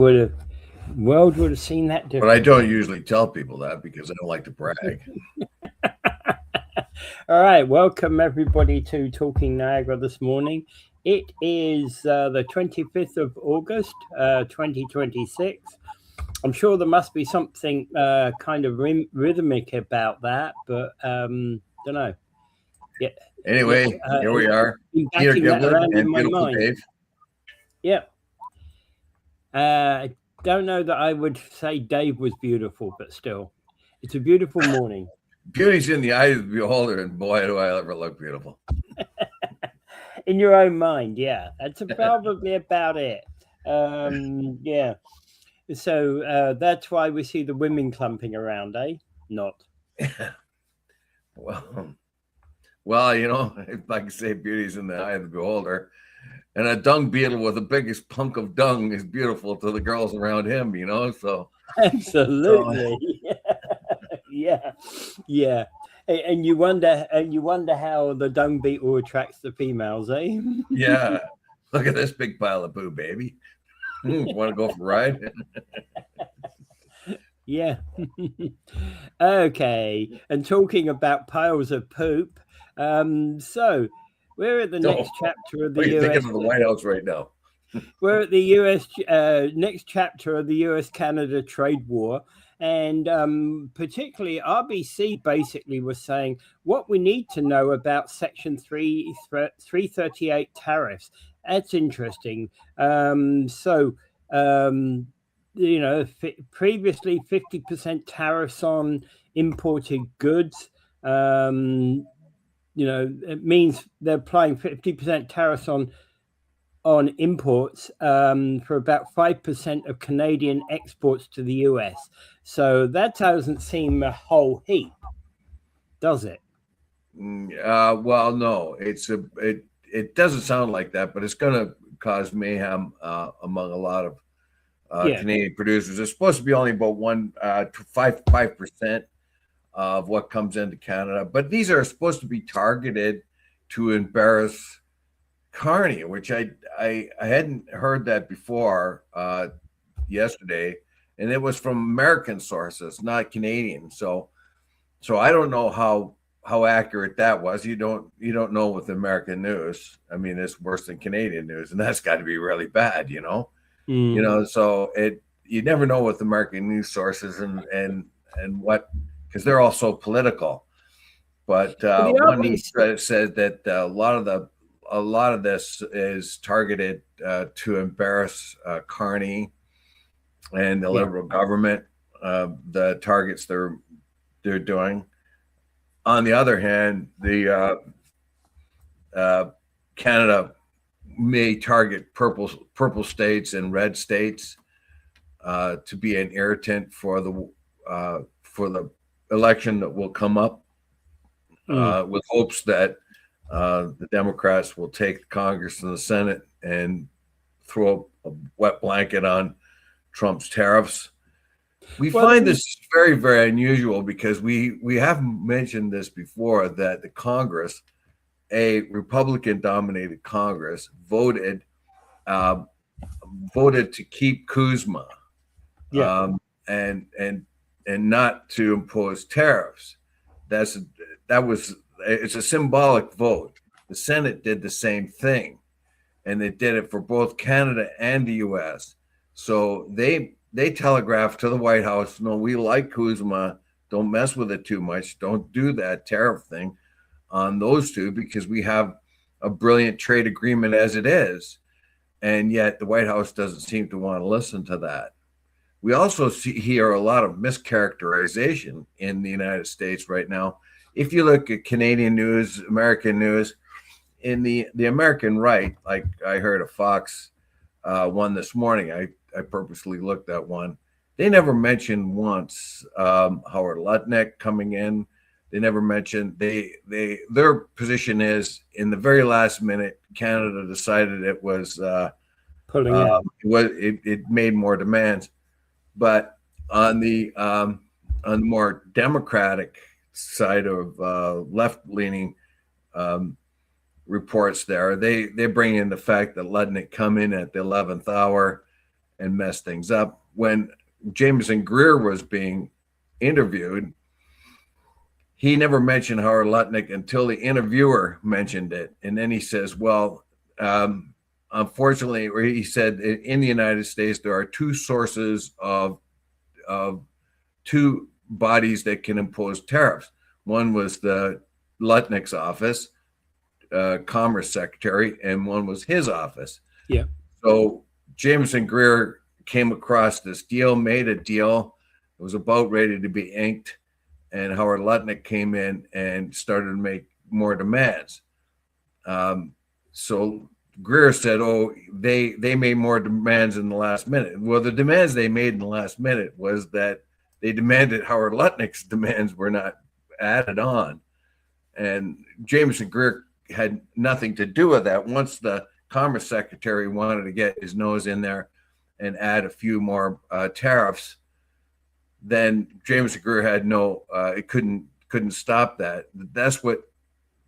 would have world would have seen that But differently. I don't usually tell people that because I don't like to brag. All right, welcome everybody to Talking Niagara this morning. It is the 25th of August, 2026. I'm sure there must be something kind of rhythmic about that, but don't know. Yeah. Anyway, here we are. Peter Backing that Giblin around in and my beautiful mind. Dave. Yeah. I don't know that I would say Dave was beautiful, but still, it's a beautiful morning. Beauty's in the eye of the beholder, and boy, do I ever look beautiful. In your own mind, yeah. That's probably about it. Yeah. So that's why we see the women clumping around, eh? Not. Well, you know, if I can say beauty's in the eye of the beholder, and a dung beetle with the biggest punk of dung is beautiful to the girls around him, you know. So absolutely, yeah. And you wonder how the dung beetle attracts the females, eh? Yeah. Look at this big pile of poo, baby. Want to go for a ride? Yeah. Okay. And talking about piles of poop, so we're at the next chapter of the What are you US. thinking of the White House right now? We're at the US next chapter of the U.S. Canada trade war. And particularly RBC basically was saying what we need to know about Section 338 tariffs. That's interesting. Previously 50% tariffs on imported goods. It means they're applying 50% tariffs on imports for about 5% of Canadian exports to the US. So that doesn't seem a whole heap, does it? Well, no, it doesn't sound like that, but it's going to cause mayhem among a lot of Canadian producers. It's supposed to be only about 5% of what comes into Canada, but these are supposed to be targeted to embarrass Carney, which I hadn't heard that before yesterday, and it was from American sources, not Canadian. So I don't know how accurate that was. You don't know with American news. I mean, it's worse than Canadian news, and that's got to be really bad, you know. You know, so you never know with American news sources and what, because they're all so political. But one news said that a lot of this is targeted to embarrass Carney and the Liberal government, the targets they're doing. On the other hand, the Canada may target purple states and red states to be an irritant for the election that will come up, with hopes that the Democrats will take Congress and the Senate and throw a wet blanket on Trump's tariffs. We find this very, very unusual because we have mentioned this before, that the Congress, a Republican-dominated Congress, voted to keep Kuzma, and not to impose tariffs. It's a symbolic vote. The Senate did the same thing, and they did it for both Canada and the U.S. So they telegraphed to the White House, no, we like Kuzma. Don't mess with it too much. Don't do that tariff thing on those two, because we have a brilliant trade agreement as it is. And yet the White House doesn't seem to want to listen to that. We also hear a lot of mischaracterization in the United States right now. If you look at Canadian news, American news, in the American right, like I heard a Fox one this morning, I purposely looked at one. They never mentioned once Howard Lutnick coming in. They never mentioned their position is, in the very last minute, Canada decided it was pulling out. It made more demands. But on the more democratic side of left-leaning reports, they bring in the fact that Lutnick come in at the 11th hour and mess things up. When Jameson Greer was being interviewed, he never mentioned Howard Lutnick until the interviewer mentioned it. And then he says, well, unfortunately, or he said, in the United States, there are two sources of two bodies that can impose tariffs. One was the Lutnick's office, Commerce Secretary, and one was his office. Yeah. So Jameson Greer came across this deal, made a deal. It was about ready to be inked. And Howard Lutnick came in and started to make more demands. So Greer said, oh, they made more demands in the last minute. Well, the demands they made in the last minute was that they demanded Howard Lutnick's demands were not added on. And Jameson Greer had nothing to do with that. Once the Commerce Secretary wanted to get his nose in there and add a few more tariffs, then Jameson Greer had no, it couldn't stop that. That's what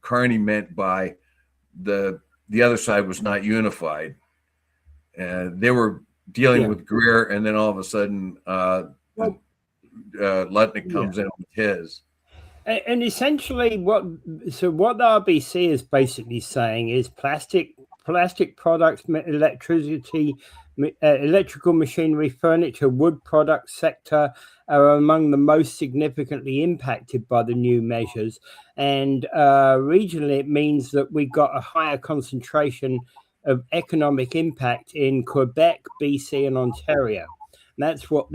Carney meant by the other side was not unified. And they were dealing with Greer, and then all of a sudden, Lutnick comes in with his. And essentially, what the RBC is basically saying is plastic products, electricity, electrical machinery, furniture, wood products sector are among the most significantly impacted by the new measures. And regionally, it means that we got a higher concentration of economic impact in Quebec, BC, and Ontario. And that's what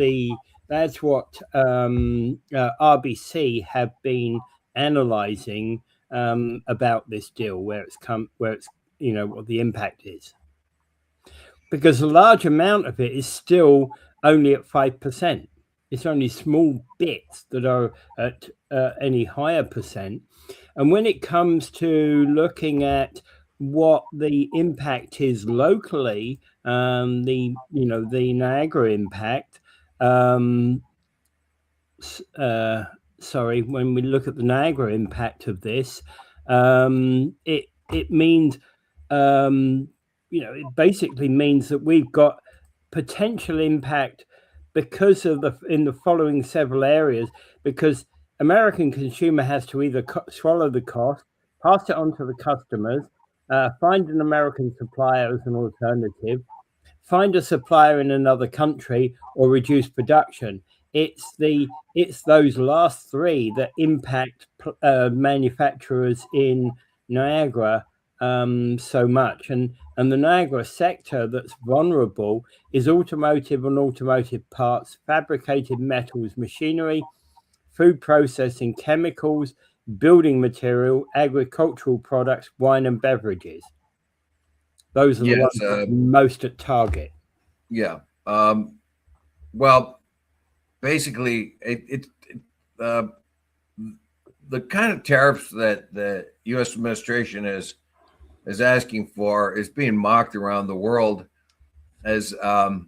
RBC have been analyzing about this deal, where it's what the impact is, because a large amount of it is still only at 5%. It's only small bits that are at any higher percent. And when it comes to looking at what the impact is locally, the Niagara impact. When we look at the Niagara impact of this, it means, it basically means that we've got potential impact because of in the following several areas, because American consumer has to either swallow the cost, pass it on to the customers, find an American supplier as an alternative, find a supplier in another country, or reduce production. It's those last three that impact manufacturers in Niagara so much. And the Niagara sector that's vulnerable is automotive and automotive parts, fabricated metals, machinery, food processing, chemicals, building material, agricultural products, wine and beverages. Those are the ones most at target. Yeah. Well, basically, the kind of tariffs that the U.S. administration is asking for is being mocked around the world as the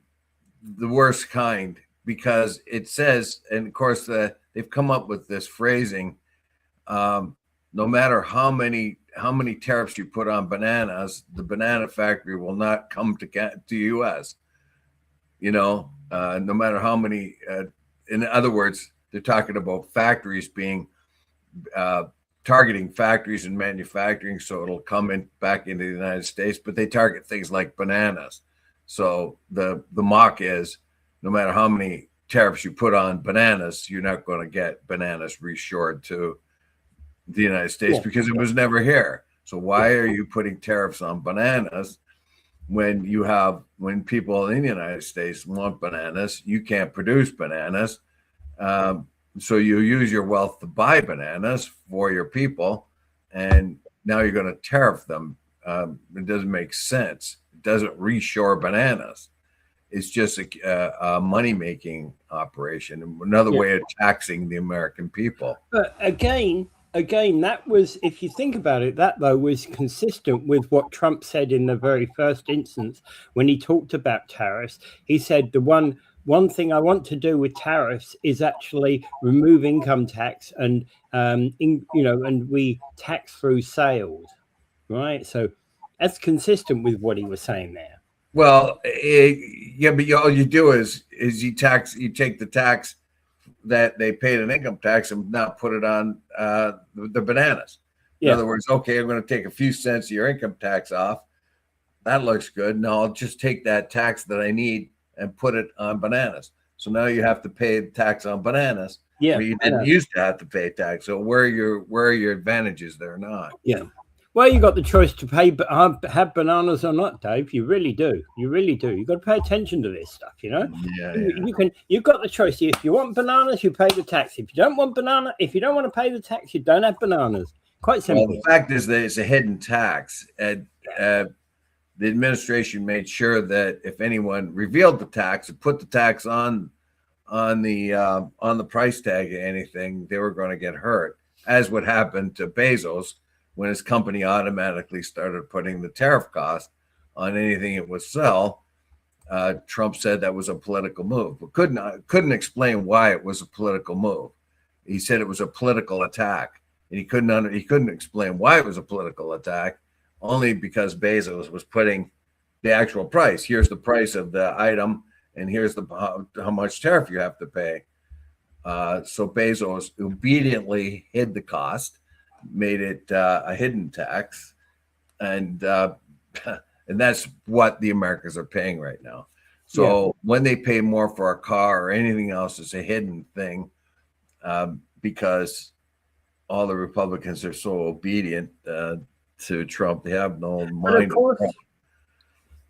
worst kind, because it says, and of course they've come up with this phrasing, no matter how many tariffs you put on bananas, the banana factory will not come to U.S. No matter how many. In other words, they're talking about factories being targeting factories and manufacturing, so it'll come back into the United States. But they target things like bananas. So the mock is, no matter how many tariffs you put on bananas, you're not going to get bananas reshored to the United States because it was never here. So why are you putting tariffs on bananas when people in the United States want bananas? You can't produce bananas. So you use your wealth to buy bananas for your people, and now you're going to tariff them. It doesn't make sense. It doesn't reshore bananas. It's just a money-making operation, another way of taxing the American people. But again, that was, if you think about it, that though was consistent with what Trump said in the very first instance when he talked about tariffs. He said the one thing I want to do with tariffs is actually remove income tax and and we tax through sales, right? So that's consistent with what he was saying there. Well, yeah, but all you do is you take the tax that they paid an income tax and now put it on the bananas. In other words, okay, I'm going to take a few cents of your income tax off. That looks good. Now I'll just take that tax that I need and put it on bananas. So now you have to pay the tax on bananas. Yeah, but you didn't used to have to pay tax. So where are your advantages there not? Yeah. Well, you got the choice to pay, but have bananas or not, Dave. You really do. You really do. You got to pay attention to this stuff. You know. Yeah. You've got the choice. If you want bananas, you pay the tax. If you don't want if you don't want to pay the tax, you don't have bananas. Quite simple. Well, the fact is that it's a hidden tax, and the administration made sure that if anyone revealed the tax and put the tax on the price tag of anything, they were going to get hurt, as would happen to Bezos when his company automatically started putting the tariff cost on anything it would sell. Trump said that was a political move, but couldn't explain why it was a political move. He said it was a political attack, and he couldn't explain why it was a political attack, only because Bezos was putting the actual price. Here's the price of the item, and here's how much tariff you have to pay. So Bezos obediently hid the cost, made it a hidden tax, and that's what the Americans are paying right now. So when they pay more for a car or anything else, it's a hidden thing, because all the Republicans are so obedient to Trump. They have no mind.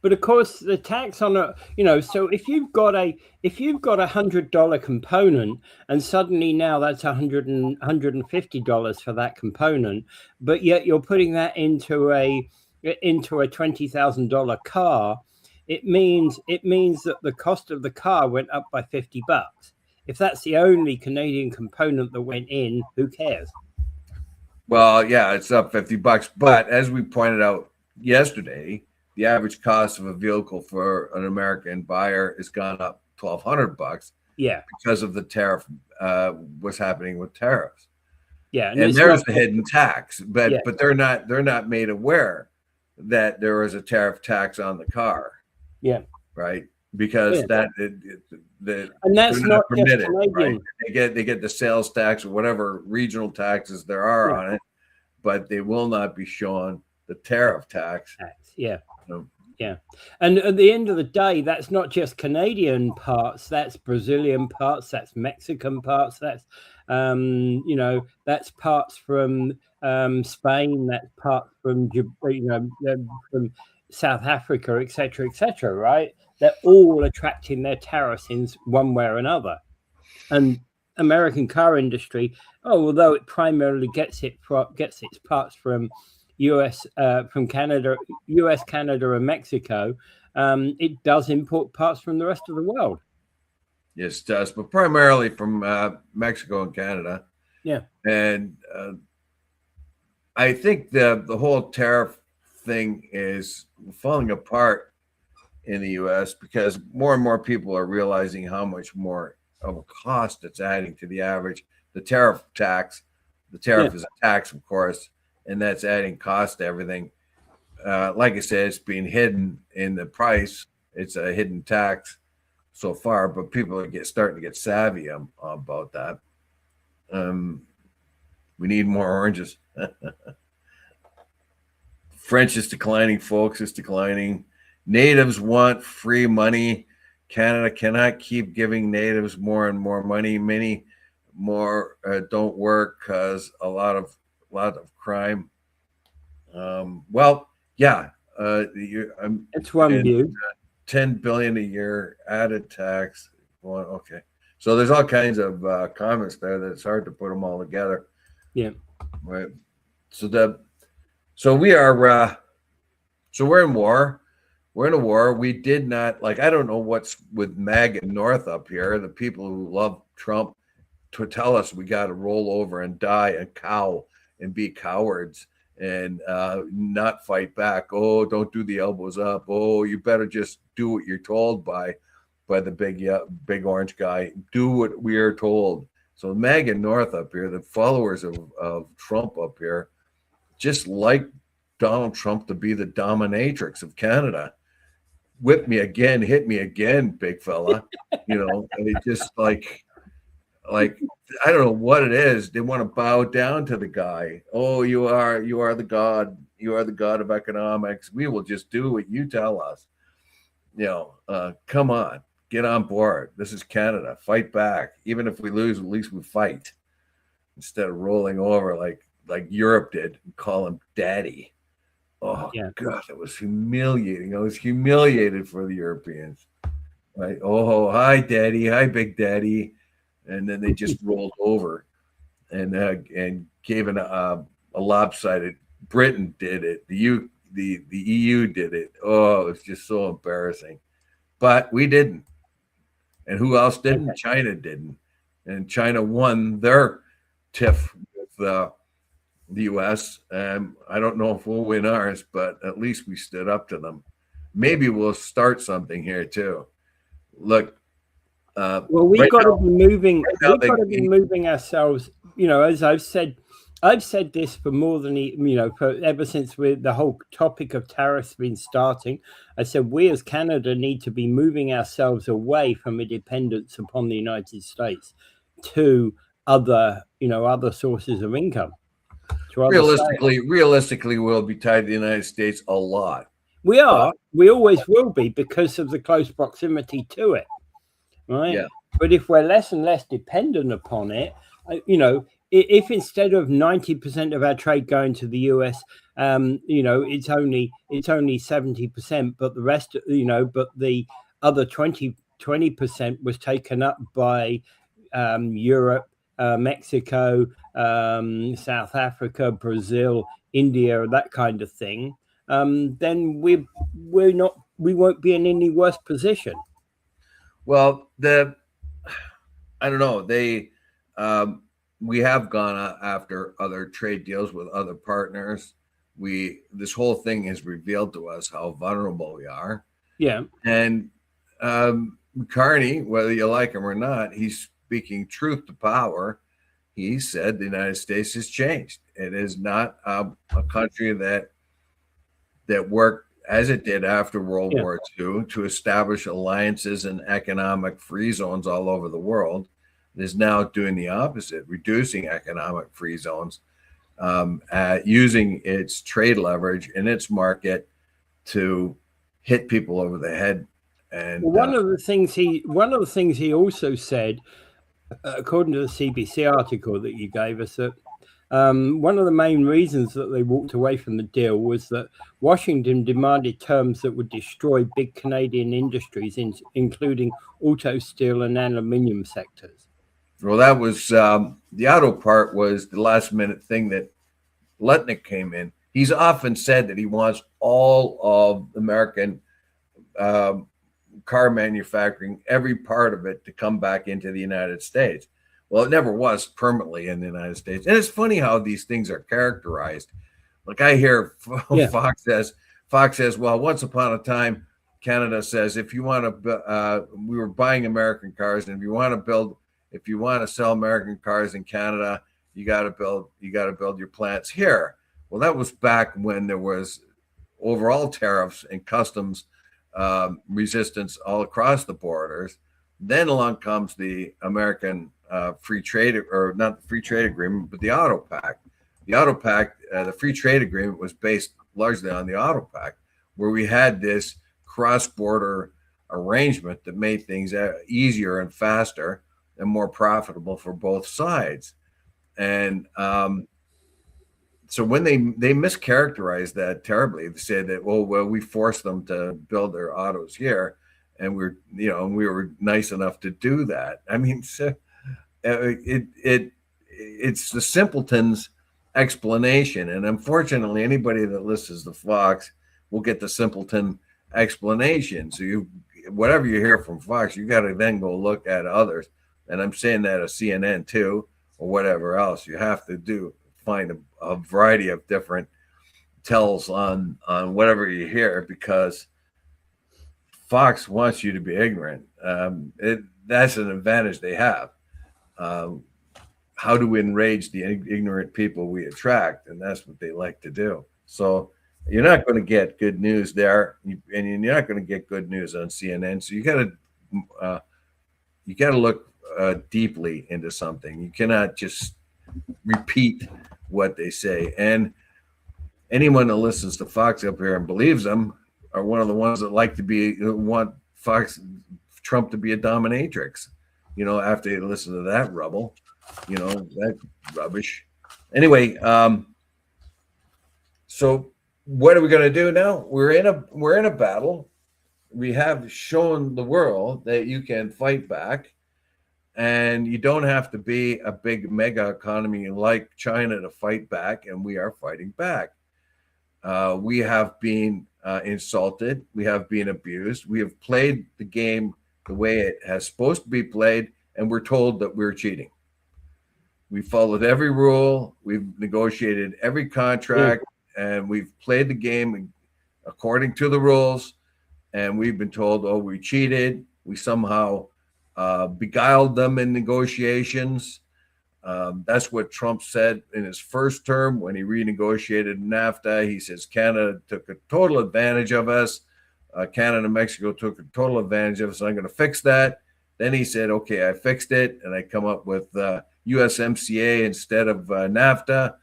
But of course, the tax on so if you've got a $100 component, and suddenly now that's $150 for that component, but yet you're putting that into a $20,000 car, it means that the cost of the car went up by $50. If that's the only Canadian component that went in, who cares? Well, yeah, it's up $50, but as we pointed out yesterday, the average cost of a vehicle for an American buyer has gone up $1,200. Yeah, because of the tariff, what's happening with tariffs. Yeah, and there's the hidden tax, but they're not made aware that there is a tariff tax on the car. Yeah, right, because and that's not permitted. Right? They get the sales tax or whatever regional taxes there are on it, but they will not be shown the tariff tax. Yeah. And at the end of the day, that's not just Canadian parts, that's Brazilian parts, that's Mexican parts, that's that's parts from Spain, that's parts from from South Africa, etc., right? They're all attracting their tariffs in one way or another. And American car industry, although it primarily gets its parts from U.S. Canada, and Mexico, it does import parts from the rest of the world. Yes, it does, but primarily from Mexico and Canada. Yeah, and I think the whole tariff thing is falling apart in the U.S. because more and more people are realizing how much more of a cost it's adding to the average. The tariff is a tax, of course, and that's adding cost to everything. Like I said, it's being hidden in the price. It's a hidden tax so far, but people are starting to get savvy about that. We need more oranges. French is declining, folks. It's declining. Natives want free money. Canada cannot keep giving natives more and more money. Many more don't work because a lot of crime. It's one view. 10 billion a year added tax. Well, okay, so there's all kinds of comments there that it's hard to put them all together. Yeah, right. So we are. So we're in war. We're in a war. We did not I don't know what's with MAGA North up here. The people who love Trump to tell us we got to roll over and die and cow and be cowards and not fight back. Oh, don't do the elbows up. Oh, you better just do what you're told by the big orange guy. Do what we are told. So MAGA North up here, the followers of Trump up here, just like Donald Trump to be the dominatrix of Canada. whip me again, hit me again, big fella. And it just like I don't know what it is. They want to bow down to the guy. Oh, you are the god. You are the god of economics. We will just do what you tell us. Come on, get on board. This is Canada. Fight back. Even if we lose, at least we fight. Instead of rolling over like Europe did and call him daddy. Oh yeah. God, it was humiliating. I was humiliated for the Europeans. Right? Oh, hi, daddy. Hi, big daddy. And then they just rolled over and gave a lopsided. Britain did it. The EU did it. Oh, it was just so embarrassing. But we didn't. And who else didn't? China didn't. And China won their tiff with the U.S. I don't know if we'll win ours, but at least we stood up to them. Maybe we'll start something here too. Look. Well, we've got to be moving. We've got to be moving ourselves. As I've said this for more than ever since the whole topic of tariffs been starting. I said we as Canada need to be moving ourselves away from a dependence upon the United States to other sources of income. Realistically, we'll be tied to the United States a lot. We are. We always will be because of the close proximity to it. Right. Yeah. But if we're less and less dependent upon it, if instead of 90% of our trade going to the US, it's only 70%, but the rest, but the other 20% was taken up by Europe, Mexico, South Africa, Brazil, India, that kind of thing, then we won't be in any worse position. Well, I don't know. We have gone after other trade deals with other partners. This whole thing has revealed to us how vulnerable we are. Yeah. And Carney, whether you like him or not, he's speaking truth to power. He said the United States has changed. It is not a country that worked as it did after World War II to establish alliances and economic free zones all over the world. It is now doing the opposite, reducing economic free zones, using its trade leverage in its market to hit people over the head. And one of the things he also said, according to the CBC article that you gave us, that one of the main reasons that they walked away from the deal was that Washington demanded terms that would destroy big Canadian industries, including auto, steel, and aluminium sectors. Well, that was the auto part was the last minute thing that Letnick came in. He's often said that he wants all of American car manufacturing, every part of it, to come back into the United States. Well, it never was permanently in the United States. And it's funny how these things are characterized. Like I hear Fox says, well, once upon a time, Canada says, if you want to, we were buying American cars, and if you want to sell American cars in Canada, you got to build your plants here. Well, that was back when there was overall tariffs and customs resistance all across the borders. Then along comes the American free trade, or not the free trade agreement, but the Auto Pact. The Auto Pact, the free trade agreement, was based largely on the Auto Pact, where we had this cross-border arrangement that made things easier and faster and more profitable for both sides. And so when they mischaracterized that terribly, they said that, well, we forced them to build their autos here, and we were nice enough to do that. I mean, so, it's the simpleton's explanation, and unfortunately, anybody that listens to Fox will get the simpleton explanation. So whatever you hear from Fox, you got to then go look at others, and I'm saying that of CNN too, or whatever else. You have to find a variety of different tells on whatever you hear, because Fox wants you to be ignorant. That's an advantage they have. How do we enrage the ignorant people we attract? And that's what they like to do. So You're not going to get good news there, and you're not going to get good news on CNN. So you got to look deeply into something. You cannot just repeat what they say. And anyone that listens to Fox up here and believes them are one of the ones that want Trump to be a dominatrix. After they listen to that rubble, that rubbish. Anyway, so what are we going to do now? We're in a battle. We have shown the world that you can fight back, and you don't have to be a big mega economy like China to fight back, and we are fighting back. We have been insulted. We have been abused. We have played the game the way it has supposed to be played, and we're told that we're cheating. We followed every rule. We've negotiated every contract, and we've played the game according to the rules. And we've been told, oh, we cheated. We somehow beguiled them in negotiations. That's what Trump said in his first term when he renegotiated NAFTA. He says Canada took a total advantage of us. Canada and Mexico took a total advantage of us. I'm going to fix that. Then he said, okay, I fixed it. And I come up with USMCA instead of NAFTA.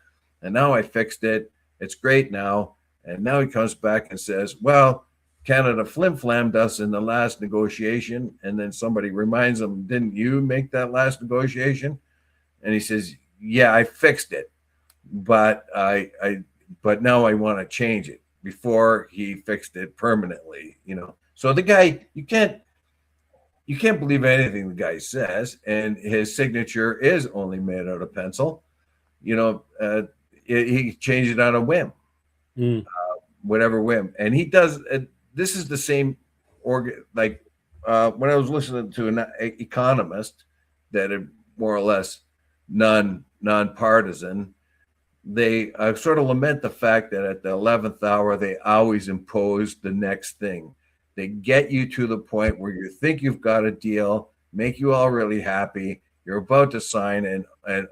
And now I fixed it. It's great now. And now he comes back and says, well, Canada flim-flammed us in the last negotiation. And then somebody reminds him, didn't you make that last negotiation? And he says, yeah, I fixed it. But but now I want to change it before he fixed it permanently, So the guy, you can't believe anything the guy says, and his signature is only made out of pencil. He changed it on a whim, whatever whim, and he does. This is the same when I was listening to an economist that are more or less nonpartisan. They sort of lament the fact that at the 11th hour, they always impose the next thing. They get you to the point where you think you've got a deal, make you all really happy. You're about to sign, and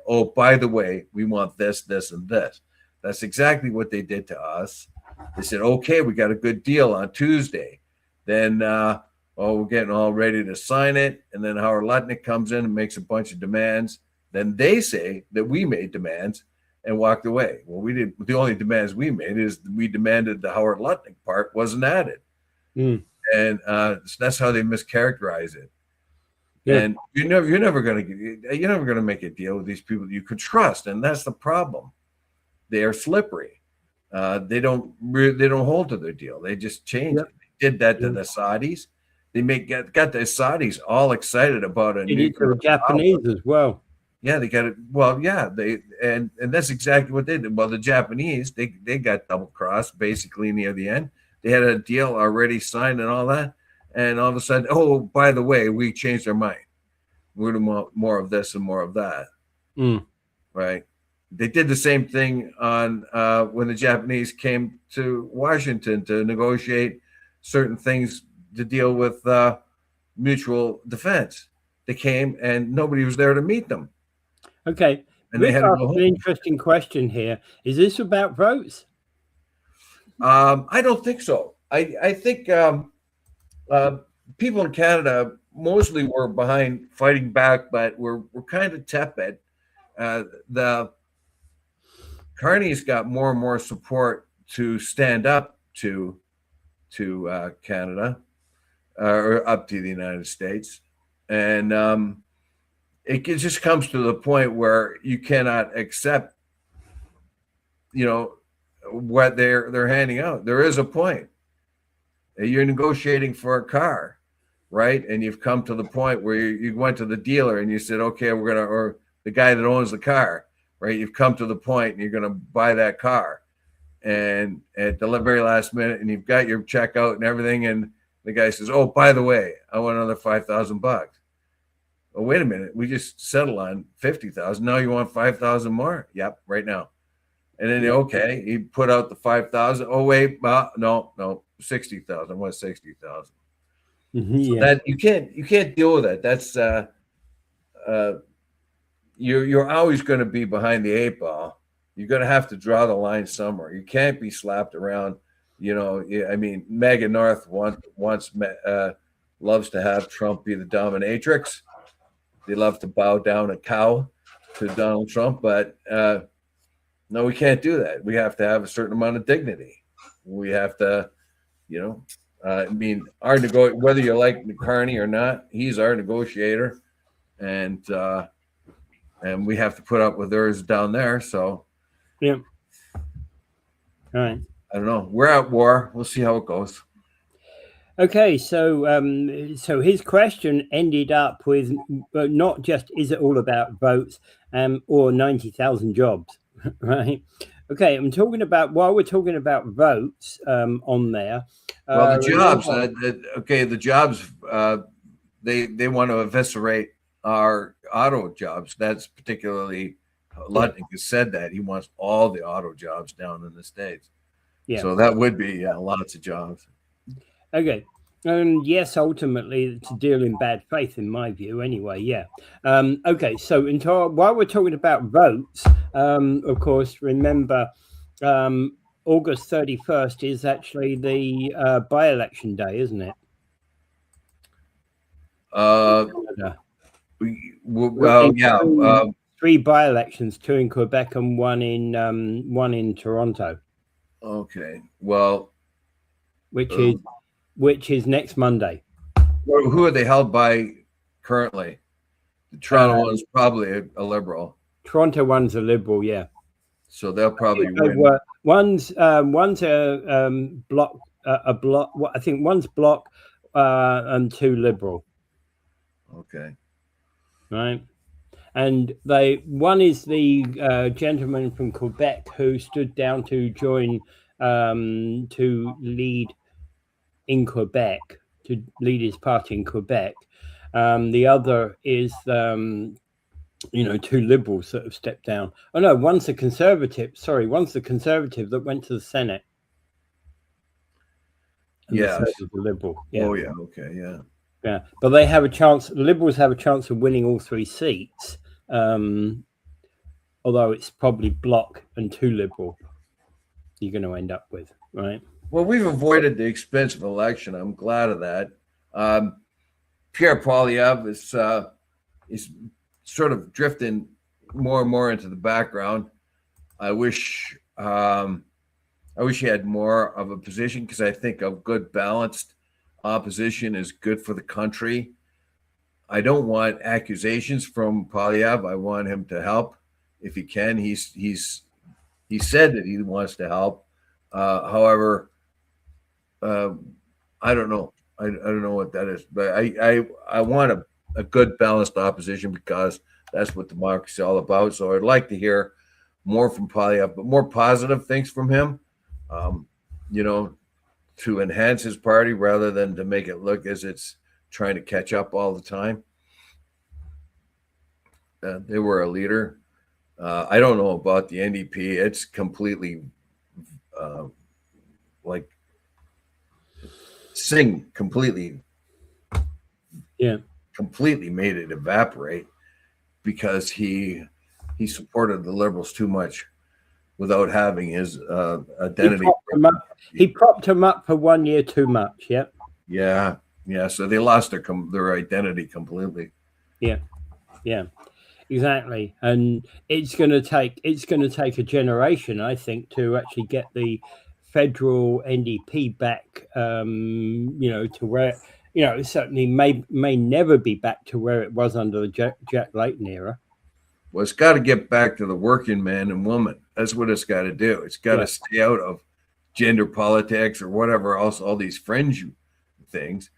oh, by the way, we want this, this, and this. That's exactly what they did to us. They said, okay, we got a good deal on Tuesday. Then, we're getting all ready to sign it. And then Howard Lutnick comes in and makes a bunch of demands. Then they say that we made demands and walked away. Well, we did. The only demands we made is we demanded the Howard Lutnick part wasn't added. And that's how they mischaracterize it. Yeah. And you're never going to make a deal with these people you could trust, and that's the problem. They are slippery. They don't hold to their deal. They just change it. They did that to the Saudis. They got the Saudis all excited about a new Japanese as well. Yeah, they got it. Well, yeah, and that's exactly what they did. Well, the Japanese, they got double crossed basically near the end. They had a deal already signed and all that, and all of a sudden, oh, by the way, we changed our mind. We're going to want more of this and more of that. Right? They did the same thing on when the Japanese came to Washington to negotiate certain things to deal with mutual defense. They came and nobody was there to meet them. Okay. And they had to go home. An interesting question here. Is this about votes? I don't think so. I think people in Canada mostly were behind fighting back, but we're kind of tepid. The Carney's got more and more support to stand up to Canada or up to the United States, and it just comes to the point where you cannot accept, what they're handing out. There is a point. You're negotiating for a car, right? And you've come to the point where you went to the dealer and you said, okay, or the guy that owns the car, right? You've come to the point and you're going to buy that car. And at the very last minute, and you've got your check out and everything, and the guy says, oh, by the way, I want another $5,000. Oh, wait a minute. We just settled on 50,000. Now you want 5,000 more? Yep, right now. And then, okay, he put out the 5,000. Oh, wait, no, 60,000. What 60,000? So that you can't deal with that. That's you're always going to be behind the eight ball. You're going to have to draw the line somewhere. You can't be slapped around. I mean, Megan North loves to have Trump be the dominatrix. They love to bow down a cow to Donald Trump, but no, we can't do that. We have to have a certain amount of dignity. We have to, I mean, whether you like McCartney or not, he's our negotiator, and we have to put up with theirs down there. So, yeah. All right. I don't know. We're at war. We'll see how it goes. Okay, so his question ended up with not just is it all about votes or 90,000 jobs, right? Okay, while we're talking about votes on there. Well, the jobs. The jobs. They want to eviscerate our auto jobs. That's particularly Lutnick has said that he wants all the auto jobs down in the States. Yeah. So that would be lots of jobs. Okay. And yes, ultimately, it's a deal in bad faith, in my view, anyway. Yeah. Okay. So while we're talking about votes, of course, remember, August 31st is actually the by-election day, isn't it? Three by-elections, 2 in Quebec and one in Toronto. Okay. Well, which is next Monday. Who are they held by currently? The Toronto one's probably a Liberal. Toronto one's a Liberal, yeah. So they'll probably win. One's a block. I think one's block and 2 Liberal. Okay. Right. And one is the gentleman from Quebec who stood down to join to lead in Quebec, to lead his party in Quebec. The other is 2 Liberals that have stepped down. Oh no, one's the Conservative. Sorry, one's the Conservative that went to the Senate. Yeah, the Liberal. Yeah. Oh yeah. Okay. Yeah. Yeah, but they have a chance. The Liberals have a chance of winning all 3 seats, although it's probably block and 2 Liberal you're going to end up with, right? Well, we've avoided the expensive election. I'm glad of that. Pierre Poilievre is sort of drifting more and more into the background. I wish he had more of a position, because I think a good balanced opposition is good for the country. I don't want accusations from Poilievre. I want him to help if he can. He said that he wants to help. However, I don't know. I don't know what that is, but I want a good balanced opposition, because that's what democracy is all about. So I'd like to hear more from Poilievre, but more positive things from him, to enhance his party rather than to make it look as it's trying to catch up all the time. They were a leader. I don't know about the NDP. It's completely completely made it evaporate, because he supported the Liberals too much without having his identity. He propped him up for 1 year too much. Yeah. Yeah. So they lost their identity completely. Yeah. Exactly. And it's going to take a generation, I think, to actually get the federal NDP back. To where it certainly may never be back to where it was under the Jack Layton era. Well, it's got to get back to the working man and woman. That's what it's got to do. It's got to stay out of gender politics or whatever else, all these fringe things.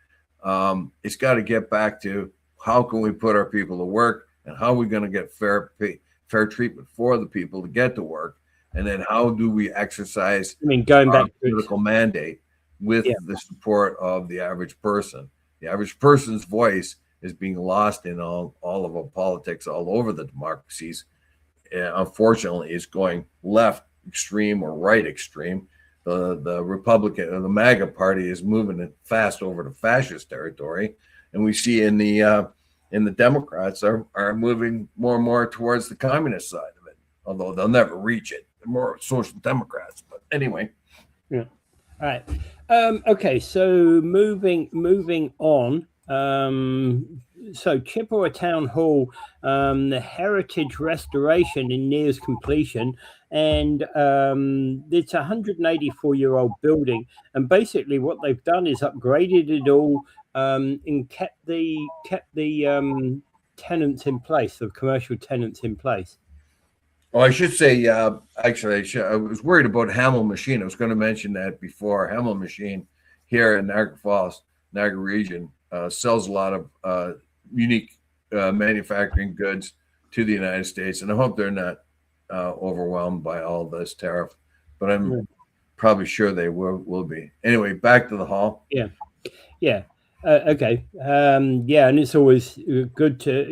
It's got to get back to how can we put our people to work, and how are we going to get fair treatment for the people to get to work, and then how do we exercise going back to political mandate with the support of the average person. The average person's voice is being lost in all of our politics all over the democracies. Unfortunately, it's going left extreme or right extreme. The Republican or the MAGA party is moving it fast over to fascist territory, and we see in the Democrats are moving more and more towards the communist side of it. although they'll never reach it. They're more social democrats. But anyway. Yeah. All right. Okay. So moving on. So Chippawa Town Hall, the heritage restoration in nears completion, and it's a 184-year-old building. And basically, what they've done is upgraded it all and kept the tenants in place, the commercial tenants in place. Oh, I should say, actually, I was worried about Hamel Machine. I was going to mention that before. Hamel Machine here in Niagara Falls, Niagara region, sells a lot of unique manufacturing goods to the United States. And I hope they're not overwhelmed by all this tariff, but I'm probably sure they will be. Anyway, back to the hall. Yeah. Yeah. Okay. Yeah, and it's always good to,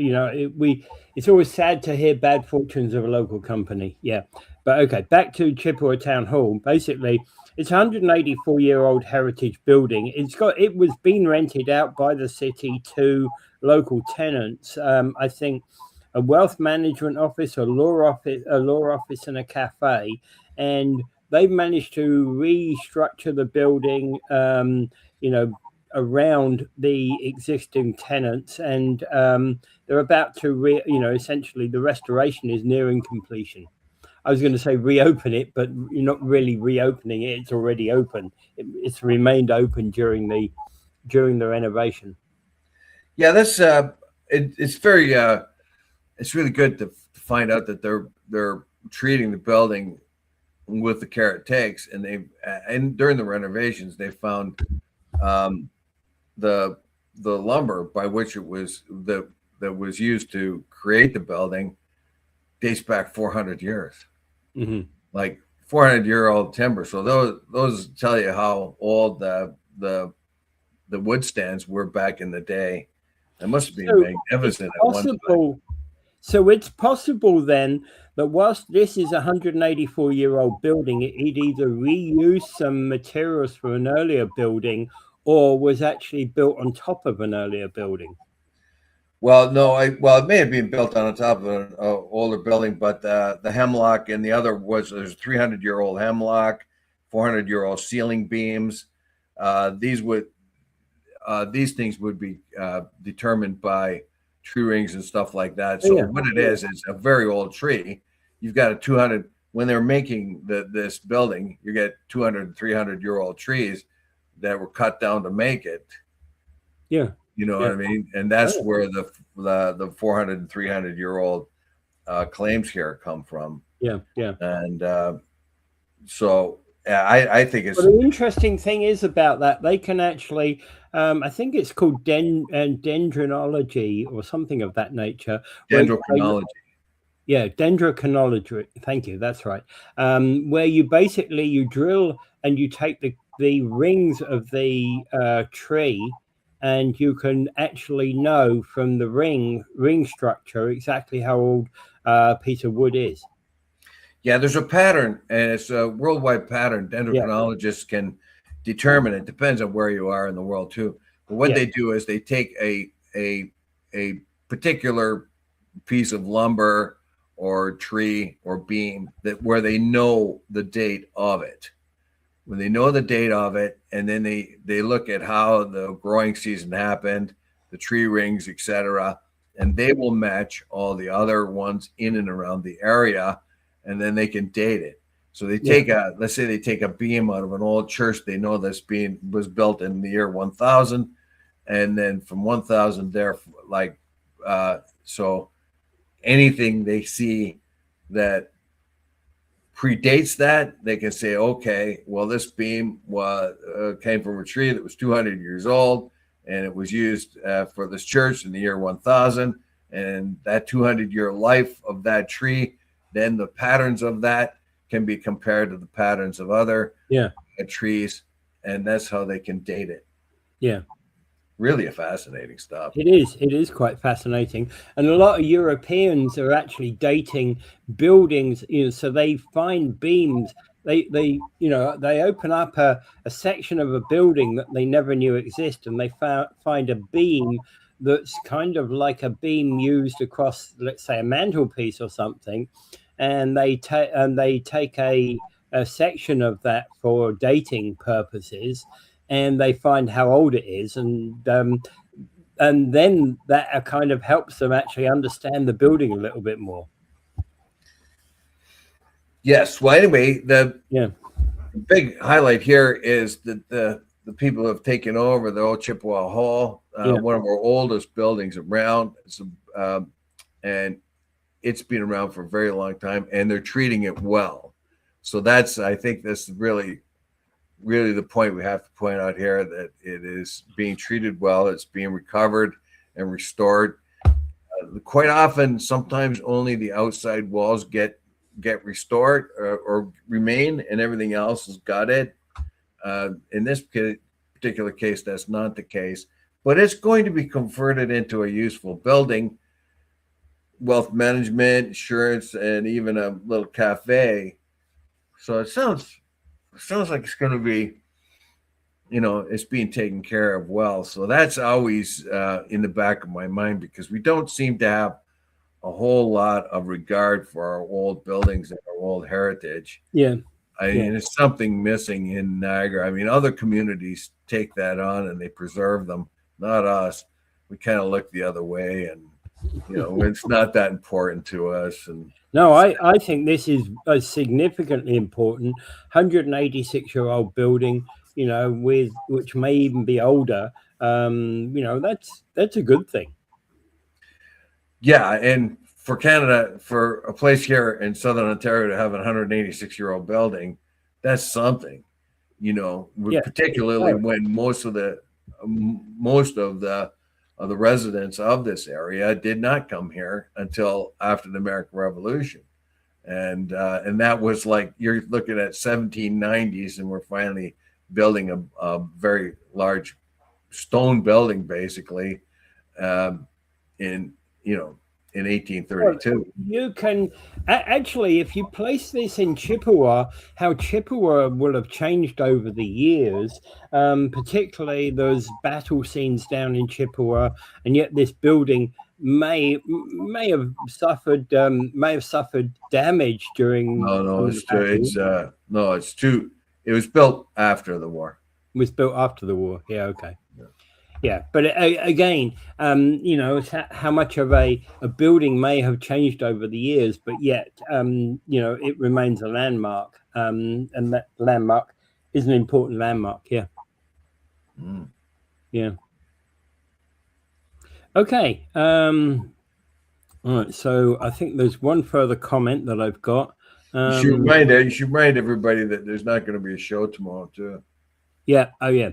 it's always sad to hear bad fortunes of a local company. Yeah. But okay, back to Chippawa Town Hall. Basically, it's a 184-year-old heritage building. It was being rented out by the city to local tenants. I think a wealth management office, a law office, and a cafe. And they've managed to restructure the building, around the existing tenants, and they're about to essentially the restoration is nearing completion. I was going to say reopen it, but you're not really reopening it. It's already open. It's remained open during the renovation. Yeah, that's it's very it's really good to find out that they're treating the building with the care it takes, and during the renovations they found the lumber by which it was that was used to create the building dates back 400 years, like 400-year-old timber. So those tell you how old the wood stands were back in the day. It must have been magnificent at one time. So it's possible then that whilst this is a 184-year-old building, it either reused some materials from an earlier building or was actually built on top of an earlier building. Well, no, it may have been built on top of an older building, but the hemlock and the other there's a 300-year-old hemlock, 400-year-old ceiling beams. These things would be determined by tree rings and stuff like that. So what it is a very old tree. You've got a 200, when they're making this building, you get 200, 300-year-old trees that were cut down to make it. Yeah. You know what I mean? And that's where the 400 and 300-year-old claims here come from. Yeah. Yeah. And so I think it's. But the interesting thing is about that, they can actually, I think it's called dendrochronology or something of that nature. Dendrochronology. Yeah, dendrochronology. Thank you. That's right. Where you drill and you take the rings of the tree, and you can actually know from the ring structure exactly how old a piece of wood is. Yeah, there's a pattern, and it's a worldwide pattern. Dendrochronologists can determine it. Depends on where you are in the world too. But what they do is they take a particular piece of lumber or tree or beam where they know the date of it. When they know the date of it, and then they look at how the growing season happened, the tree rings, etc., and they will match all the other ones in and around the area, and then they can date it. So they take let's say they take a beam out of an old church. They know this beam was built in the year 1000, and then from 1000 there, so anything they see that predates that, they can say, okay, well, this beam came from a tree that was 200 years old, and it was used for this church in the year 1000, and that 200-year life of that tree, then the patterns of that can be compared to the patterns of other trees, and that's how they can date it. Yeah. Really a fascinating stuff. It is quite fascinating. And a lot of Europeans are actually dating buildings, so they find beams. They open up a section of a building that they never knew exist, and they find a beam that's kind of like a beam used across, let's say, a mantelpiece or something. and they take a section of that for dating purposes, and they find how old it is, and then that kind of helps them actually understand the building a little bit more. Yes. Well, anyway, the big highlight here is that the people have taken over the old Chippawa Hall, one of our oldest buildings around, and it's been around for a very long time, and they're treating it well. So I think that's really the point we have to point out here, that it is being treated well. It's being recovered and restored. Quite often, sometimes only the outside walls get restored or remain, and everything else is gutted. In this particular case, that's not the case, but it's going to be converted into a useful building, wealth management, insurance, and even a little cafe. So it sounds like it's going to be, it's being taken care of well. So that's always in the back of my mind, because we don't seem to have a whole lot of regard for our old buildings and our old heritage. And it's something missing in Niagara. I mean, other communities take that on and they preserve them, not us. We kind of look the other way, and it's not that important to us. And no, I think this is a significantly important 186-year-old building, which may even be older. That's a good thing. Yeah, and for Canada, for a place here in Southern Ontario to have a 186-year-old building, that's something, particularly when most of the residents of this area did not come here until after the American Revolution, and that was like, you're looking at 1790s, and we're finally building a very large stone building, basically, in 1832. You can actually, if you place this in Chippawa, how Chippawa will have changed over the years, particularly those battle scenes down in Chippawa, and yet this building may have suffered damage during. It was built after the war. It was built after the war. Yeah. Okay. Yeah, but again, how much of a building may have changed over the years, but yet, it remains a landmark, and that landmark is an important landmark. Yeah. Yeah. Okay. All right. So I think there's one further comment that I've got. You should remind everybody that there's not going to be a show tomorrow too. Yeah. Oh, yeah.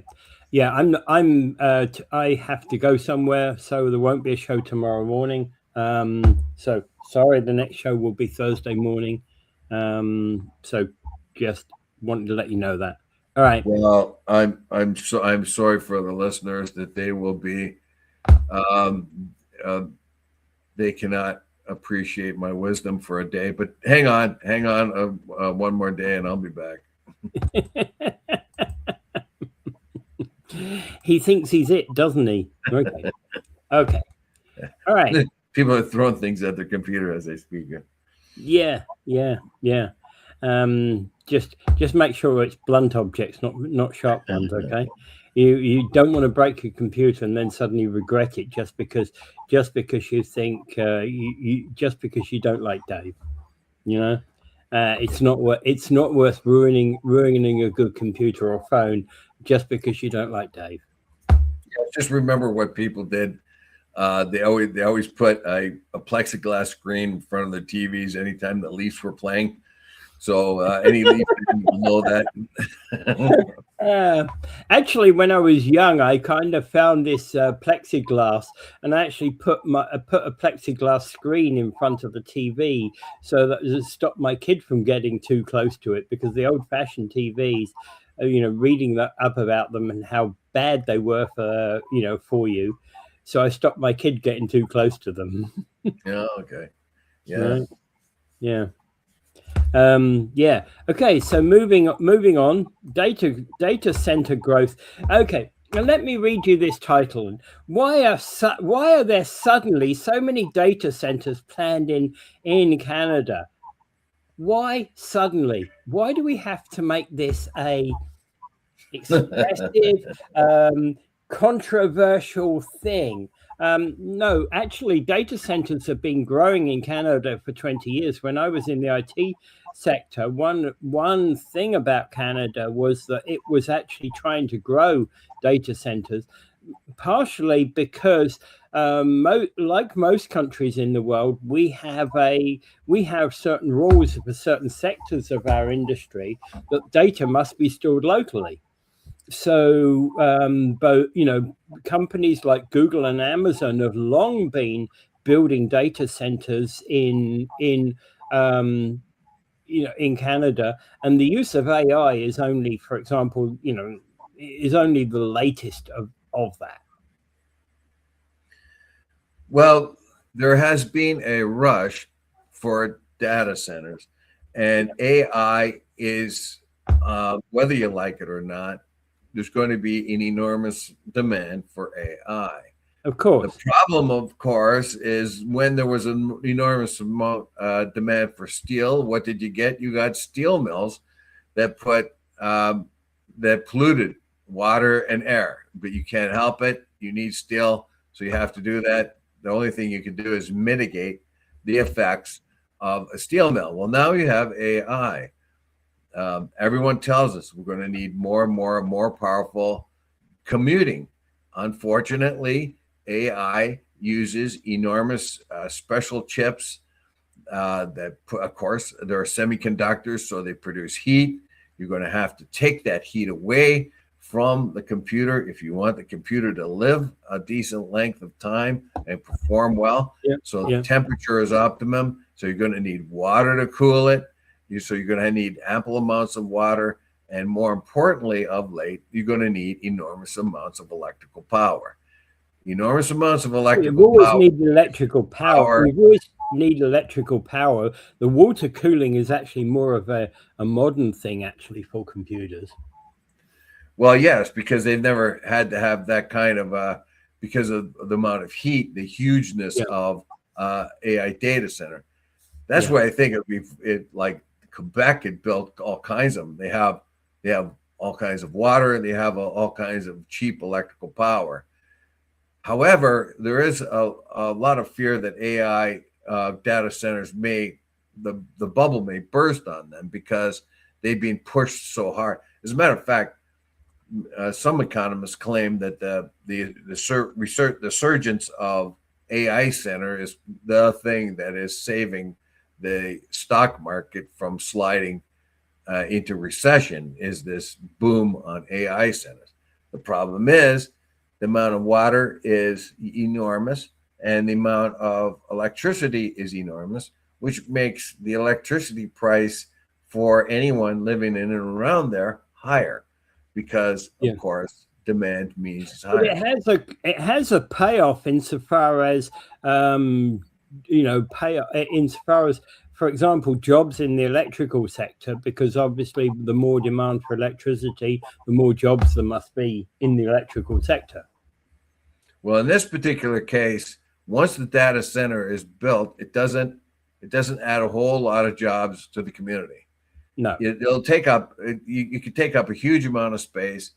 Yeah, I have to go somewhere, so there won't be a show tomorrow morning. So sorry, the next show will be Thursday morning. So just wanted to let you know that. All right. Well, I'm sorry for the listeners that they will be, they cannot appreciate my wisdom for a day. But hang on, one more day, and I'll be back. He thinks he's it, doesn't he? Okay. Okay. All right. People are throwing things at their computer as they speak. Yeah. Just make sure it's blunt objects, not sharp ones. Okay. You don't want to break your computer and then suddenly regret it just because you think just because you don't like Dave. It's not worth ruining a good computer or phone just because you don't like Dave. Yeah, just remember what people did. They always put a plexiglass screen in front of their TVs anytime the Leafs were playing. So any Leaf fans will know that. Actually, when I was young, I kind of found this plexiglass, and I actually put a plexiglass screen in front of the TV so that it stopped my kid from getting too close to it, because the old-fashioned TVs, reading up about them and how bad they were for you. So I stopped my kid getting too close to them. Yeah. Okay. Yeah. Right? Yeah. Yeah. Okay. So moving on. Data center growth. Okay. Now let me read you this title. Why are there suddenly so many data centers planned in Canada? why suddenly? Why do we have to make this a expressive, controversial thing? No, actually, data centers have been growing in Canada for 20 years. When I was in the IT sector, one thing about Canada was that it was actually trying to grow data centers, partially because like most countries in the world, we have certain rules for certain sectors of our industry that data must be stored locally. So, but companies like Google and Amazon have long been building data centers in Canada, and the use of AI is only, for example, is only the latest of that. Well, there has been a rush for data centers, and AI is, whether you like it or not, there's going to be an enormous demand for AI. Of course. The problem, of course, is when there was an enormous amount demand for steel, what did you get? You got steel mills that that polluted water and air, but you can't help it. You need steel, so you have to do that. The only thing you can do is mitigate the effects of a steel mill. Well, now you have AI. Everyone tells us we're going to need more and more powerful commuting. Unfortunately, AI uses enormous special chips that, of course, there are semiconductors, so they produce heat. You're going to have to take that heat away from the computer if you want the computer to live a decent length of time and perform well. So the temperature is optimum. So you're going to need water to cool it. So you're going to need ample amounts of water. And more importantly, of late, you're going to need enormous amounts of electrical power. Enormous amounts of electrical power. You always need electrical power. You always need electrical power. The water cooling is actually more of a modern thing, actually, for computers. Well, yes, because they've never had to have that kind of, because of the amount of heat, the hugeness of AI data center. That's why I think like Quebec had built all kinds of them. They have all kinds of water, and they have all kinds of cheap electrical power. However, there is a lot of fear that AI data centers the bubble may burst on them because they've been pushed so hard. As a matter of fact, some economists claim that the resurgence of AI center is the thing that is saving the stock market from sliding into recession, is this boom on AI centers. The problem is the amount of water is enormous and the amount of electricity is enormous, which makes the electricity price for anyone living in and around there higher because, of course, demand means it's higher. It has a payoff insofar as insofar as, for example, jobs in the electrical sector, because obviously the more demand for electricity, the more jobs there must be in the electrical sector. Well, in this particular case, once the data center is built, it doesn't add a whole lot of jobs to the community. No, it'll take up. You could take up a huge amount of space,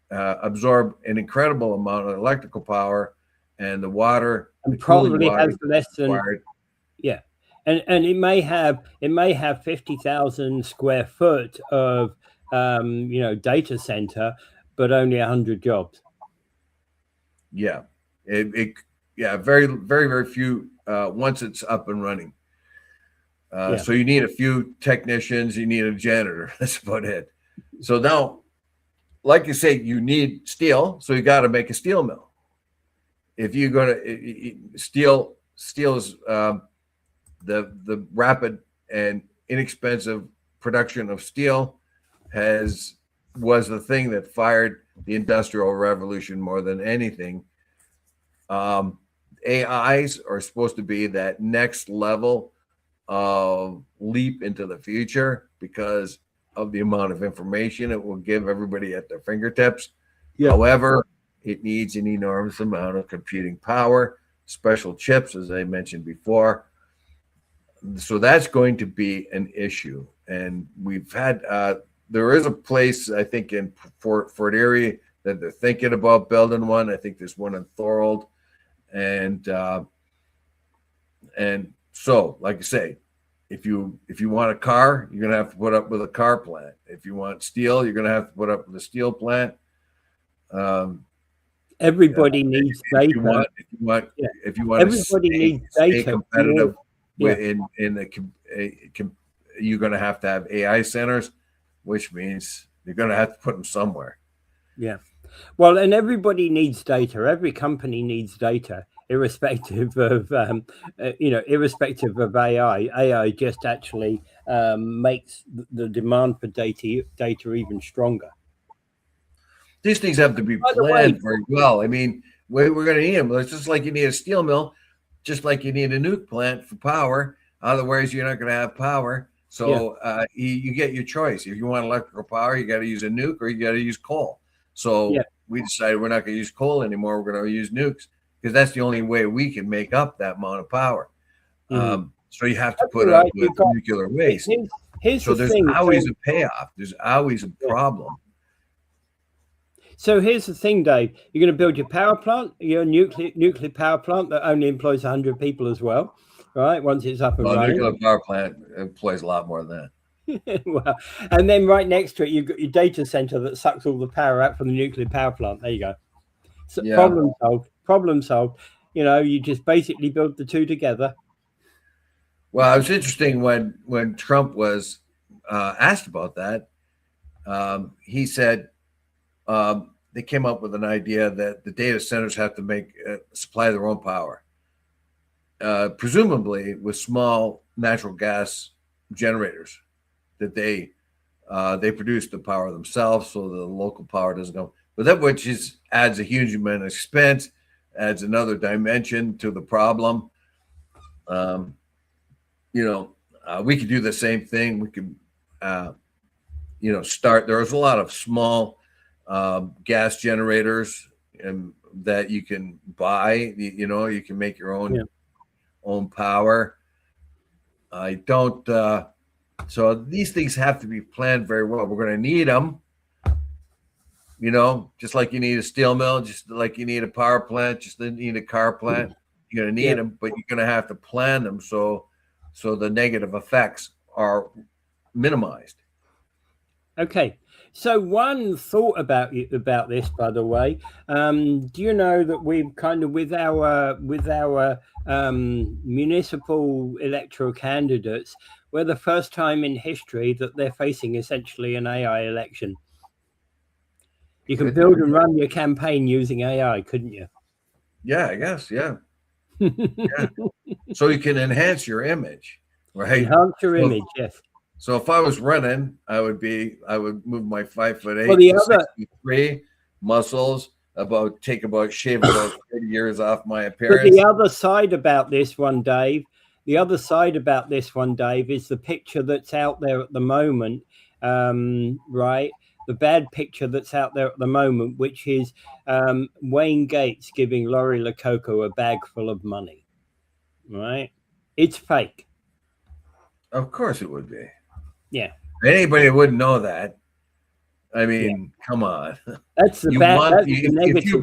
absorb an incredible amount of electrical power, and the water, and probably has less than and it may have 50,000 square foot of data center, but only 100 jobs. Yeah, very, very, very few once it's up and running. So you need a few technicians, you need a janitor. That's about it. So now, like you say, you need steel, so you got to make a steel mill. If you're going to steel is the rapid and inexpensive production of steel was the thing that fired the Industrial Revolution more than anything. AIs are supposed to be that next level of leap into the future because of the amount of information it will give everybody at their fingertips. However, it needs an enormous amount of computing power, special chips, as I mentioned before. so that's going to be an issue. And we've had there is a place, I think, in Fort Erie that they're thinking about building one. I think there's one in Thorold, and so, like I say, if you want a car, you're gonna have to put up with a car plant. If you want steel, you're gonna have to put up with a steel plant. Everybody needs data. If you want everybody needs data. Stay competitive in you're going to have AI centers, which means you're going to have to put them somewhere. Yeah. Well, and everybody needs data. Every company needs data, irrespective of irrespective of AI. AI just actually makes the demand for data even stronger. These things have to be planned very well. I mean, we're going to need them. It's just like you need a steel mill, just like you need a nuke plant for power. Otherwise, you're not going to have power. So you get your choice. If you want electrical power, you got to use a nuke or you got to use coal. So we decided we're not going to use coal anymore. We're going to use nukes because that's the only way we can make up that amount of power. So you have to put up with nuclear waste. So there's always a payoff. There's always a problem. So here's the thing, Dave. You're going to build your power plant, your nuclear power plant that only employs 100 people as well, right? Once it's up and running. Nuclear power plant employs a lot more than that. Well, and then right next to it, you've got your data center that sucks all the power out from the nuclear power plant. There you go. So problem solved. Problem solved. You know, you just basically build the two together. Well, it was interesting when Trump was asked about that. He said they came up with an idea that the data centers have to supply their own power, presumably with small natural gas generators that they produce the power themselves, so the local power doesn't go. But that which adds a huge amount of expense, adds another dimension to the problem. We could do the same thing. We could, start. There's a lot of small gas generators that you can buy. You can make your own power. I don't. So these things have to be planned very well. We're going to need them. Just like you need a steel mill, just like you need a power plant, just like you need a car plant. You're going to need them, but you're going to have to plan them so the negative effects are minimized. Okay. So one thought about this, by the way, do you know that we've kind of with our municipal electoral candidates, we're the first time in history that they're facing essentially an AI election. You can build and run your campaign using AI, couldn't you? Yeah, I guess. Yeah. So you can enhance your image, right? Enhance your image, yes. So if I was running, I would move my 5'8" well, to 63 muscles, shave about 30 years off my appearance. But the other side about this one, Dave, is the picture that's out there at the moment, right? The bad picture that's out there at the moment, which is Wayne Gates giving Lori Lococo a bag full of money, right? It's fake. Of course it would be. Yeah. Anybody wouldn't know that. I mean, come on. That's the if you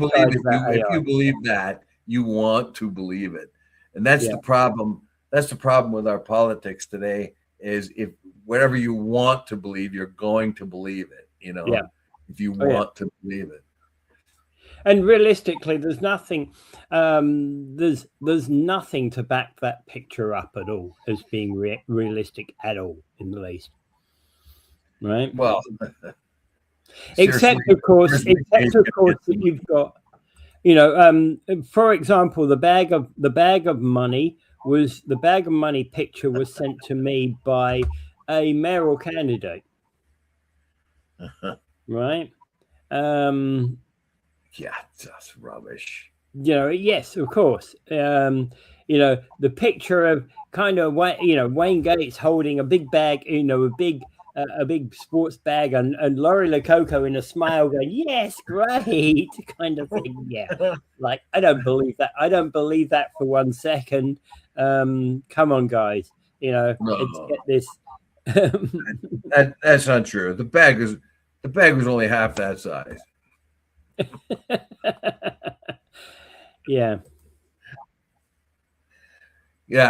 believe that, you want to believe it. And that's the problem. That's the problem with our politics today is if whatever you want to believe, you're going to believe it, if you want to believe it. And realistically, there's nothing there's nothing to back that picture up at all as being realistic at all in the least. Right. Well, except of course that you've got, for example, the bag of money picture was sent to me by a mayoral candidate. Right. Yeah, that's rubbish. Yes, of course. The picture of kind of Wayne Gates holding a big bag, a big sports bag, and Lori Lococo in a smile going, "Yes, great," kind of thing. Yeah, like I don't believe that. I don't believe that for 1 second. Come on, guys. No. It's get this. That's not true. The bag was only half that size. Yeah.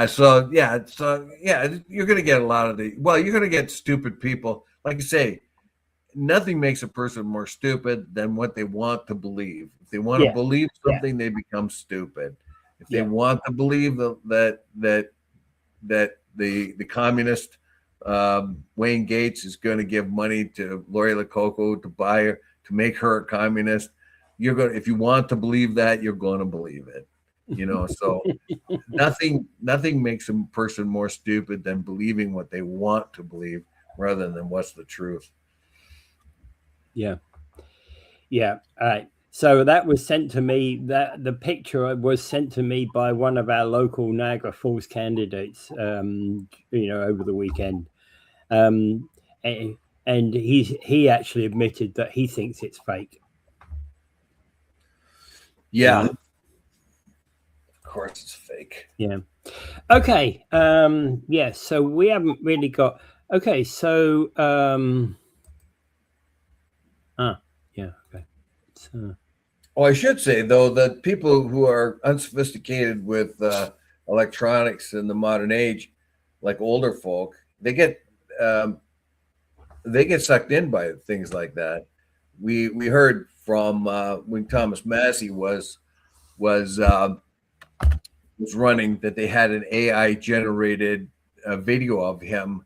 So you're going to get a lot of you're going to get stupid people. Like you say, nothing makes a person more stupid than what they want to believe. If they want to believe something, they become stupid. If they want to believe that the communist Wayne Gates is going to give money to Lori Lococo to buy her, to make her a communist, if you want to believe that, you're going to believe it. So nothing makes a person more stupid than believing what they want to believe rather than what's the truth. Yeah. All right. So that was sent to me. That the picture was sent to me by one of our local Niagara Falls candidates. Over the weekend, and he actually admitted that he thinks it's fake. Yeah. Of course, it's fake. Yeah. Okay. So we haven't really got. Okay. So. Okay. I should say, though, that people who are unsophisticated with electronics in the modern age, like older folk, they get sucked in by things like that. We heard from when Thomas Massey was running that they had an AI generated video of him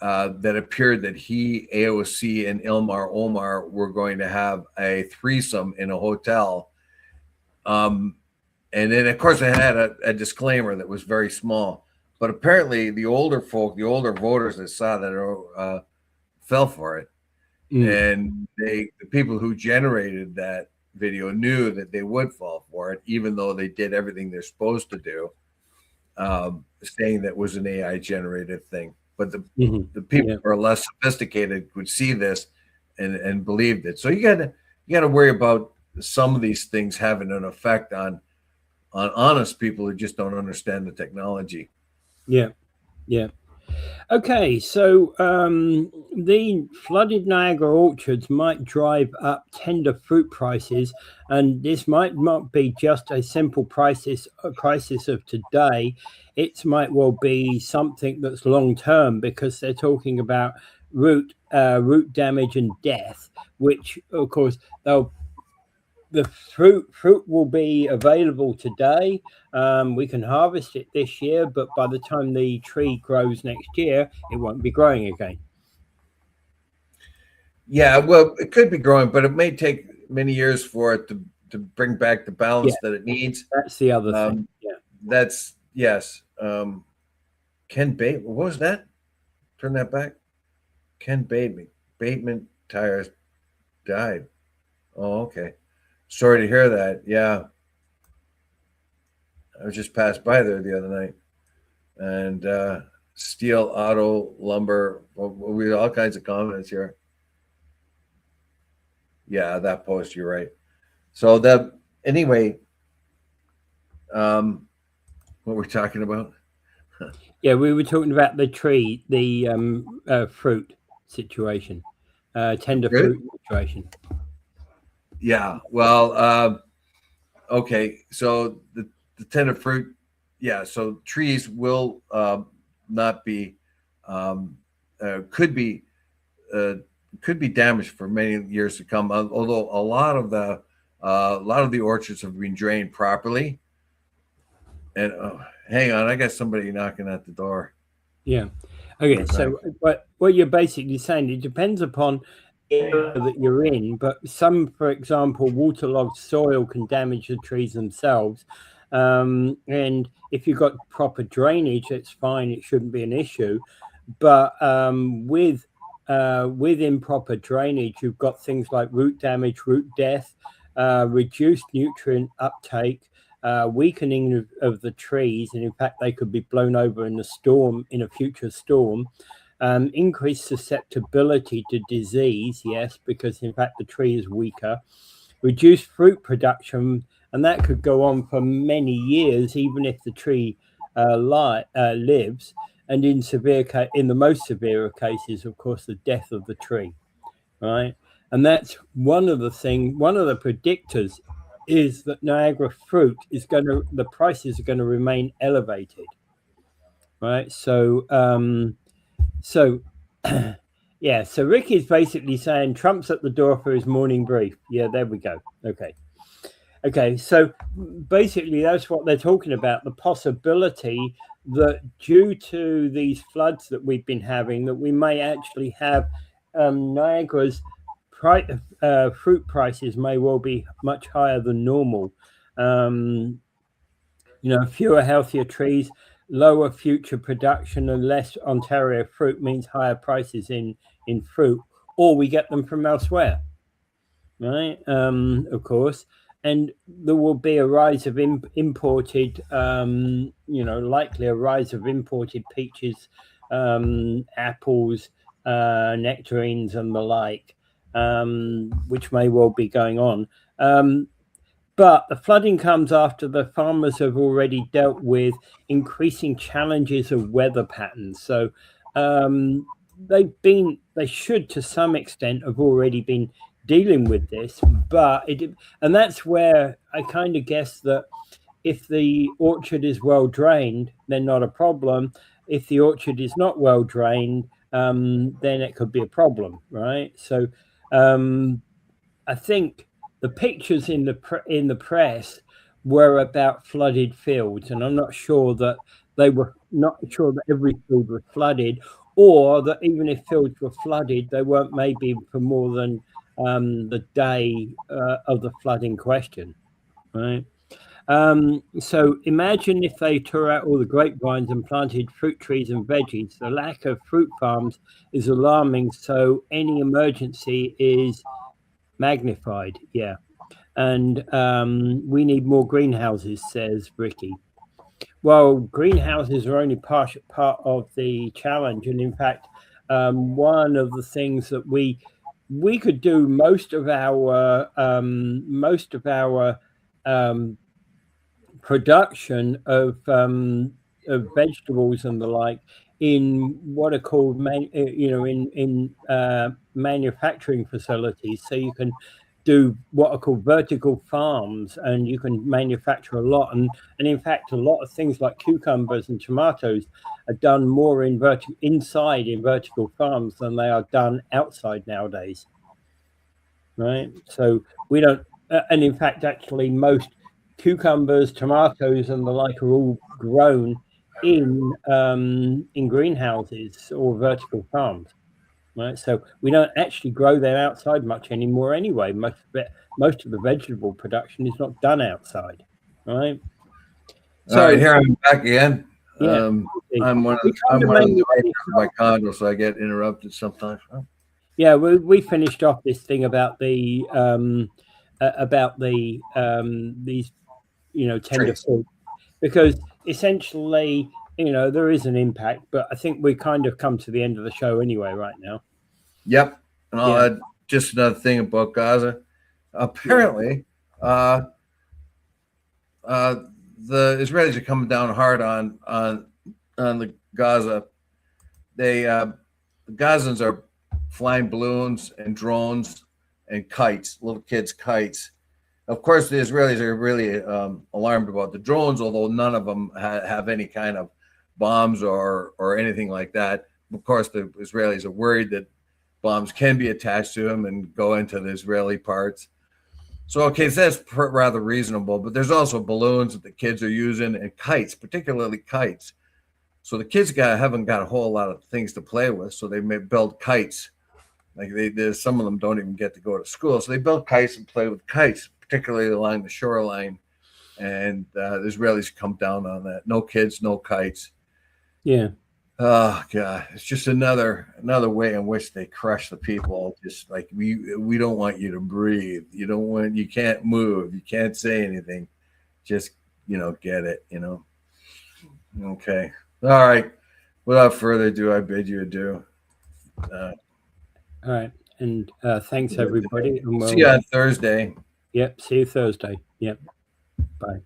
that appeared that he, AOC, and Ilmar Omar were going to have a threesome in a hotel. And then, of course, it had a disclaimer that was very small. But apparently the older folk, the older voters that saw that fell for it. And the people who generated that video knew that they would fall for it, even though they did everything they're supposed to do, saying that was an AI generated thing. But the people who are less sophisticated would see this and believed it. So you got to worry about some of these things having an effect on honest people who just don't understand the technology. Yeah. Okay, so the flooded Niagara orchards might drive up tender fruit prices, and this might not be just a simple crisis of today. It might well be something that's long term, because they're talking about root damage and death, which, of course, the fruit will be available today. We can harvest it this year, but by the time the tree grows next year, it won't be growing again. Yeah, well, it could be growing, but it may take many years for it to bring back the balance that it needs. That's the other thing. Yeah, that's yes. Ken Bateman, what was that? Turn that back. Ken Bateman tires died. Oh, okay. Sorry to hear that. Yeah. I was just passed by there the other night. And steel, auto, lumber, we had all kinds of comments here. Yeah, that post, you're right. So anyway, what were we talking about? Yeah, we were talking about the tree, the fruit situation, tender fruit situation. Yeah, well, okay. So the tender fruit, so trees will not be, could be damaged for many years to come. Although a lot of the orchards have been drained properly. And hang on, I got somebody knocking at the door. Yeah. Okay. So, what you're basically saying, it depends upon that you're in, but some, for example, waterlogged soil can damage the trees themselves, and if you've got proper drainage, it's fine, it shouldn't be an issue. But with improper drainage, you've got things like root damage, root death, reduced nutrient uptake, weakening of the trees, and in fact they could be blown over in a future storm. Increased susceptibility to disease, yes, because in fact the tree is weaker. Reduced fruit production, and that could go on for many years, even if the tree lives. and in the most severe cases, of course, the death of the tree, right? And that's one of the predictors is that Niagara fruit the prices are going to remain elevated, right? So, yeah, so Rick is basically saying Trump's at the door for his morning brief. Yeah, there we go. Okay, so basically that's what they're talking about, the possibility that due to these floods that we've been having, that we may actually have Niagara's fruit prices may well be much higher than normal. Fewer healthier trees, lower future production, and less Ontario fruit means higher prices in fruit, or we get them from elsewhere, right? Of course. And there will be a rise of imported, likely a rise of imported peaches, apples, nectarines, and the like, which may well be going on. But the flooding comes after the farmers have already dealt with increasing challenges of weather patterns. So they should, to some extent, have already been dealing with this, and that's where I kind of guess that if the orchard is well drained, then not a problem. If the orchard is not well drained, then it could be a problem, right? So I think the pictures in the press were about flooded fields, and I'm not sure that every field was flooded, or that even if fields were flooded, they weren't maybe for more than the day of the flood in question, right? So imagine if they tore out all the grapevines and planted fruit trees and veggies. The lack of fruit farms is alarming, so any emergency is magnified. Yeah. And we need more greenhouses, says Ricky. Well, greenhouses are only part of the challenge, and in fact, one of the things that we could do most of our production of vegetables and the like in what are called manufacturing facilities. So you can do what are called vertical farms, and you can manufacture a lot, and in fact a lot of things like cucumbers and tomatoes are done more inside in vertical farms than they are done outside nowadays, right? So we don't and in fact actually most cucumbers, tomatoes, and the like are all grown in greenhouses or vertical farms, right? So we don't actually grow them outside much anymore anyway. Most of the vegetable production is not done outside, right? So, all right, here I'm back again. Yeah, I'm one of the writers of my condo, so I get interrupted sometimes. Huh? Yeah, we finished off this thing about these tender fruit, because essentially there is an impact, but I think we kind of come to the end of the show anyway right now. Yep. And I'll add just another thing about Gaza. Apparently, the Israelis are coming down hard on the Gaza. The Gazans are flying balloons and drones and kites, little kids' kites. Of course, the Israelis are really alarmed about the drones, although none of them have any kind of bombs or anything like that. Of course, the Israelis are worried that bombs can be attached to them and go into the Israeli parts. So, okay, so that's rather reasonable. But there's also balloons that the kids are using and kites, particularly kites. So the kids haven't got a whole lot of things to play with, so they may build kites. Like some of them don't even get to go to school, so they build kites and play with kites, particularly along the shoreline. And the Israelis come down on that. No kids, no kites. Yeah. Oh God, it's just another way in which they crush the people. Just like we don't want you to breathe. You can't move. You can't say anything. Just get it. Okay. All right. Without further ado, I bid you adieu. All right, and thanks everybody. And see you on Thursday. Yep. See you Thursday. Yep. Bye.